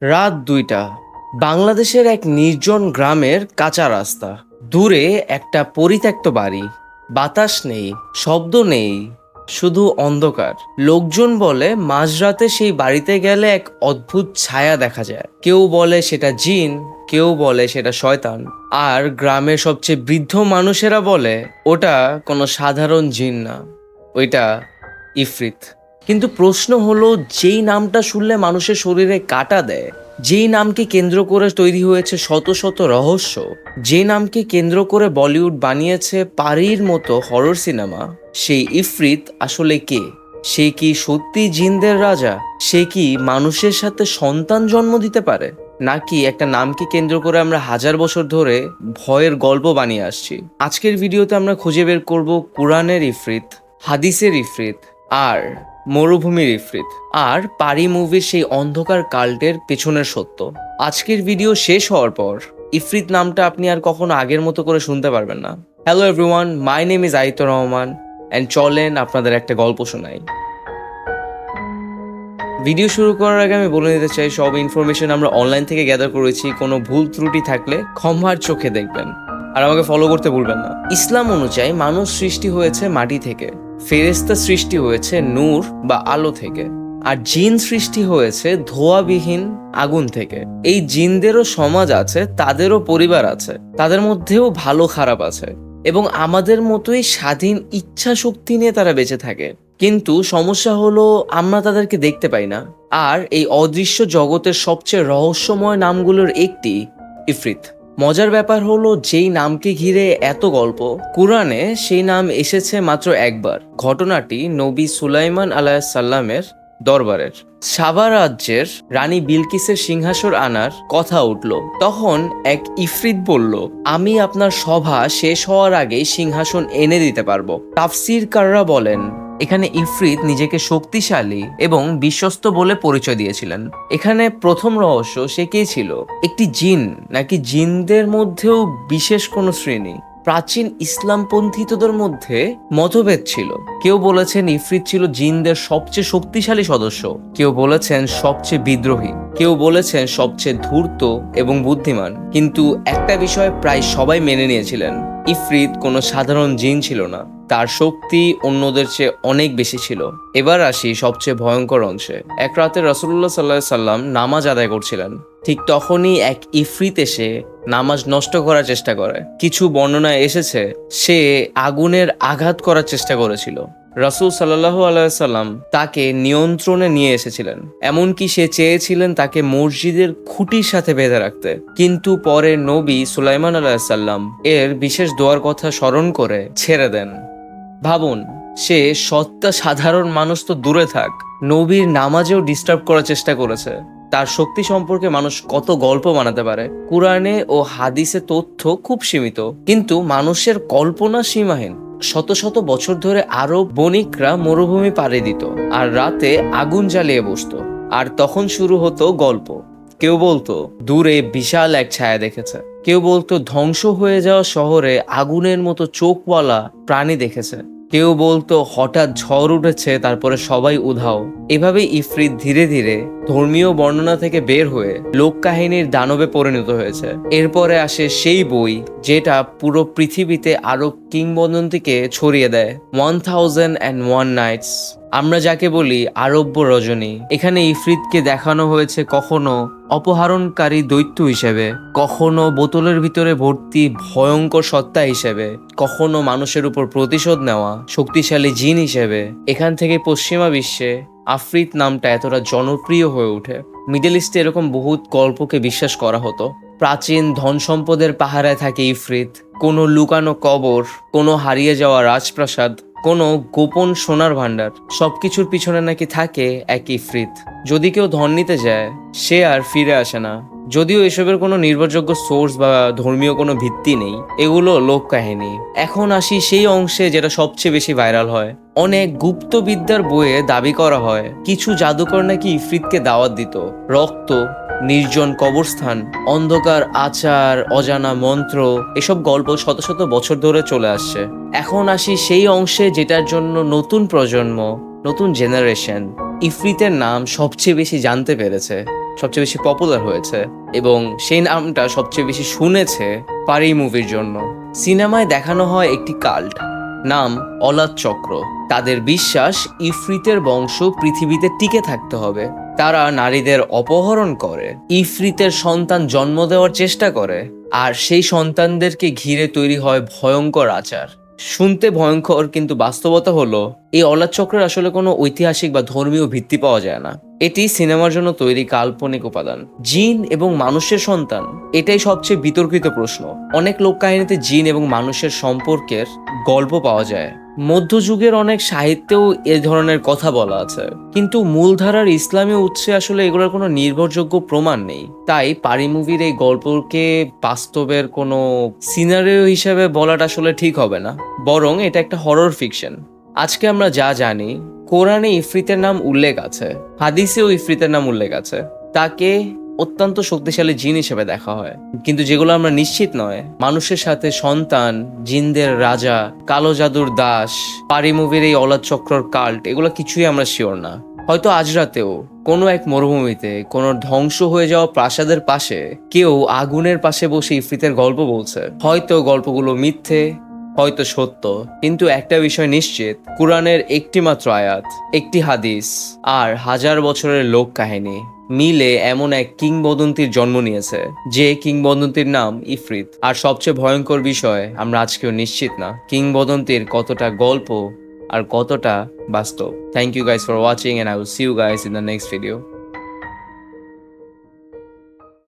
রাত ২টা। বাংলাদেশের এক নির্জন গ্রামের কাঁচা রাস্তা। দূরে একটা পরিত্যক্ত বাড়ি। বাতাস নেই, শব্দ নেই, শুধু অন্ধকার। লোকজন বলে মাঝরাতে সেই বাড়িতে গেলে এক অদ্ভুত ছায়া দেখা যায়। কেউ বলে সেটা জিন, কেউ বলে সেটা শয়তান, আর গ্রামের সবচেয়ে বৃদ্ধ মানুষেরা বলে ওটা কোনো সাধারণ জিন না, ওইটা ইফরিত। কিন্তু প্রশ্ন হলো, যেই নামটা শুনলে মানুষের শরীরে কাঁটা দেয়, যেই নামকে কেন্দ্র করে তৈরি হয়েছে শত শত রহস্য, যে নামকে কেন্দ্র করে বলিউড বানিয়েছে পারির মতো হরর সিনেমা, সেই ইফরিত আসলে কে? সে কি সত্যি জিনদের রাজা? সে কি মানুষের সাথে সন্তান জন্ম দিতে পারে, নাকি একটা নামকে কেন্দ্র করে আমরা হাজার বছর ধরে ভয়ের গল্প বানিয়ে আসছি? আজকের ভিডিওতে আমরা খুঁজে বের করব কোরআনের ইফরিত, হাদিসের ইফরিত, আর মরুভূমির ইফরিত, আর পারি মুভির সেই অন্ধকার কাল্টের পেছনের সত্য। আজকের ভিডিও শেষ হওয়ার পর ইফরিত নামটা আপনি আর কখনো আগের মতো করে শুনতে পারবেন না। Hello everyone, my name is Aitur Rahman and চলেন আপনাদের একটা গল্প শোনাই। ভিডিও শুরু করার আগে আমি বলে দিতে চাই, সব ইনফরমেশন আমরা অনলাইন থেকে গ্যাদার করেছি। কোনো ভুল ত্রুটি থাকলে ক্ষমার চোখে দেখবেন, আর আমাকে ফলো করতে ভুলবেন না। ইসলাম অনুযায়ী মানুষ সৃষ্টি হয়েছে মাটি থেকে, ফেরেশতা সৃষ্টি হয়েছে নূর বা আলো থেকে, আর জিন সৃষ্টি হয়েছে ধোঁয়াবিহীন আগুন থেকে। এই জিনদেরও সমাজ আছে, তাদেরও পরিবার আছে, তাদের মধ্যেও ভালো খারাপ আছে, এবং আমাদের মতোই স্বাধীন ইচ্ছা শক্তি নিয়ে তারা বেঁচে থাকে। কিন্তু সমস্যা হলো, আমরা তাদেরকে দেখতে পাই না। আর এই অদৃশ্য জগতের সবচেয়ে রহস্যময় নামগুলোর একটি ইফরিত। মজার ব্যাপার হলো, যেই নামকে ঘিরে এত গল্প, কুরআনে সেই নাম এসেছে মাত্র একবার। ঘটনাটি নবী সুলাইমান আলাইহিসসালামের দরবারের। সাবা রাজ্যের রানী বিলকিসের সিংহাসন আনার কথা উঠল। তখন এক ইফরিত বলল, আমি আপনার সভা শেষ হওয়ার আগেই সিংহাসন এনে দিতে পারবো। তাফসীরকাররা বলেন, এখানে ইফরিত নিজেকে শক্তিশালী এবং বিশ্বস্ত বলে পরিচয় দিয়েছিলেন। এখানে প্রথম রহস্য, সে কে ছিল? একটি জিন, নাকি জিনদের মধ্যেও বিশেষ কোনো শ্রেণী? প্রাচীন ইসলামপন্থীদের মধ্যে মতভেদ ছিল। কেউ বলেছেন ইফরিত ছিল জিনদের সবচেয়ে শক্তিশালী সদস্য, কেউ বলেছেন সবচেয়ে বিদ্রোহী, কেউ বলেছেন সবচেয়ে ধূর্ত এবং বুদ্ধিমান। কিন্তু একটা বিষয় প্রায় সবাই মেনে নিয়েছিলেন, ইফরিত কোনো সাধারণ জিন ছিল না, তার শক্তি অন্যদের চেয়ে অনেক বেশি ছিল। এবার আসি সবচেয়ে ভয়ঙ্কর অংশে। এক রাতে রাসূলুল্লাহ সাল্লাল্লাহু আলাইহি সাল্লাম নামাজ আদায় করছিলেন। ঠিক তখনই এক ইফরিত এসে নামাজ নষ্ট করার চেষ্টা করে। কিছু বর্ণনায় এসেছে সে আগুনের আঘাত করার চেষ্টা করেছিল। রাসূল সাল্লাল্লাহু আলাইহি সাল্লাম তাকে নিয়ন্ত্রণে নিয়ে এসেছিলেন, এমনকি সে চেয়েছিলেন তাকে মসজিদের খুঁটির সাথে বেঁধে রাখতে। কিন্তু পরে নবী সুলাইমান আলাইহিস সালাম এর বিশেষ দোয়ার কথা স্মরণ করে ছেড়ে দেন। ভাবুন, সে সত্তা সাধারণ মানুষ তো দূরে থাক, নবীর নামাজেও ডিস্টার্ব করার চেষ্টা করেছে। তার শক্তি সম্পর্কে মানুষ কত গল্প বানাতে পারে। কুরআনে ও হাদিসে তথ্য খুব সীমিত, কিন্তু মানুষের কল্পনা সীমাহীন। শত শত বছর ধরে আরব বণিকরা মরুভূমি পাড়ি দিত আর রাতে আগুন জ্বালিয়ে বসতো, আর তখন শুরু হতো গল্প। কেউ বলতো দূরে বিশাল এক ছায়া দেখেছে, কেউ বলতো ধ্বংস হয়ে যাওয়া শহরে আগুনের মতো চোখওয়ালা প্রাণী দেখেছে, কেউ বলতো হঠাৎ ঝড় উঠেছে, তারপরে সবাই উধাও। এভাবে ইফরিত ধীরে ধীরে ধর্মীয় বর্ণনা থেকে বের হয়ে লোক কাহিনীর দানবে পরিণত হয়েছে। এরপরে আসে সেই বই যেটা পুরো পৃথিবীতে আরো কিংবদন্তিকে ছড়িয়ে দেয়, 1001 নাইটস, আমরা যাকে বলি আরব্য রজনী। এখানে ইফরিতকে দেখানো হয়েছে কখনো অপহরণকারী দৈত্য হিসেবে, কখনো বোতলের ভিতরে ভর্তি ভয়ঙ্কর সত্তা হিসেবে, কখনো মানুষের উপর প্রতিশোধ নেওয়া শক্তিশালী জিন হিসেবে। এখান থেকে পশ্চিমা বিশ্বে আফরিত নামটা এতটা জনপ্রিয় হয়ে ওঠে। মিডল ইস্টে এরকম বহুত গল্পকে বিশ্বাস করা হতো। প্রাচীন ধন সম্পদের পাহারায় থাকে ইফরিত, কোনো লুকানো কবর, কোনো হারিয়ে যাওয়া রাজপ্রাসাদ, কোনো গোপন সোনার ভান্ডার, সবকিছুর পিছনে নাকি থাকে এক ইফরিত। যদি কেউ ধন নিতে যায়, সে আর ফিরে আসে না। যদিও এসবের কোনো নির্ভরযোগ্য সোর্স বা ধর্মীয় কোনো ভিত্তি নেই, এগুলো লোক কাহিনী। এখন আসি সেই অংশে যেটা সবচেয়ে বেশি ভাইরাল হয়। অনেক গুপ্তবিদ্যার বইয়ে দাবি করা হয় কিছু জাদুকর নাকি ইফরিতকে দাওয়াত দিত। রক্ত, নির্জন কবরস্থান, অন্ধকার আচার, অজানা মন্ত্র, এসব গল্প শত শত বছর ধরে চলে আসছে। এখন আসি সেই অংশে যেটার জন্য নতুন প্রজন্ম, নতুন জেনারেশন ইফরিতের নাম সবচেয়ে বেশি জানতে পেরেছে। সবচেয়ে বেশি পপুলার হয়েছে এবং সেই নামটা সবচেয়ে বেশি শুনেছে পারি মুভির জন্য। সিনেমায় দেখানো হয় একটি কাল্ট, নাম অলাদ চক্র। তাদের বিশ্বাস ইফরিতের বংশ পৃথিবীতে টিকে থাকতে হবে। তারা নারীদের অপহরণ করে, ইফরিতের সন্তান জন্ম দেওয়ার চেষ্টা করে, আর সেই সন্তানদেরকে ঘিরে তৈরি হয় ভয়ঙ্কর আচার। শুনতে ভয়ঙ্কর, কিন্তু বাস্তবতা হলো এই অলাদ চক্রের আসলে কোনো ঐতিহাসিক বা ধর্মীয় ভিত্তি পাওয়া যায় না। এটি সিনেমার জন্য তৈরি কাল্পনিক উপাদান। জিন এবং মানুষের সন্তান, এটাই সবচেয়ে বিতর্কিত প্রশ্ন। অনেক লোককাহিনীতে জিন এবং মানুষের সম্পর্কের গল্প পাওয়া যায়, মধ্যযুগের অনেক সাহিত্যেও এ ধরনের কথা বলা আছে, কিন্তু মূলধারার ইসলামী উৎসে আসলে এগুলোর কোনো নির্ভরযোগ্য প্রমাণ নেই। তাই পারি মুভির এই গল্পকে বাস্তবের কোনো সিনারিও হিসেবে বলাটা আসলে ঠিক হবে না, বরং এটা একটা হরর ফিকশন। আজকে আমরা যা জানি, কোরআনে ইফরিতের নাম উল্লেখ আছে, হাদিসেও ইফরিতের নাম উল্লেখ আছে। তাকে অত্যন্ত শক্তিশালী জিন হিসেবে দেখা হয়, কিন্তু যেগুলো আমরা নিশ্চিত নয়, মানুষের সাথে সন্তান, জিনদের রাজা, কালো জাদুর দাস, পারি মুভির এই অলাদ চক্রর কাল্ট, এগুলো কিছুই আমরা শিওর না। হয়তো আজ রাতেও কোনো এক মরুভূমিতে কোনো ধ্বংস হয়ে যাওয়া প্রাসাদের পাশে কেউ আগুনের পাশে বসে ইফরিতের গল্প বলছে। হয়তো গল্পগুলো মিথ্যে, হয়তো সত্য, কিন্তু একটা বিষয় নিশ্চিত, কোরআনের একটি মাত্র আয়াত, একটি হাদিস আর হাজার বছরের লোক কাহিনী মিলে এমন এক কিংবদন্তির জন্ম নিয়েছে, যে কিংবদন্তির নাম ইফরিত। আর সবচেয়ে ভয়ঙ্কর বিষয়, আমরা আজকেও নিশ্চিত না কিংবদন্তির কতটা গল্প আর কতটা বাস্তব। Thank you guys for watching, and I will see you guys in the next video.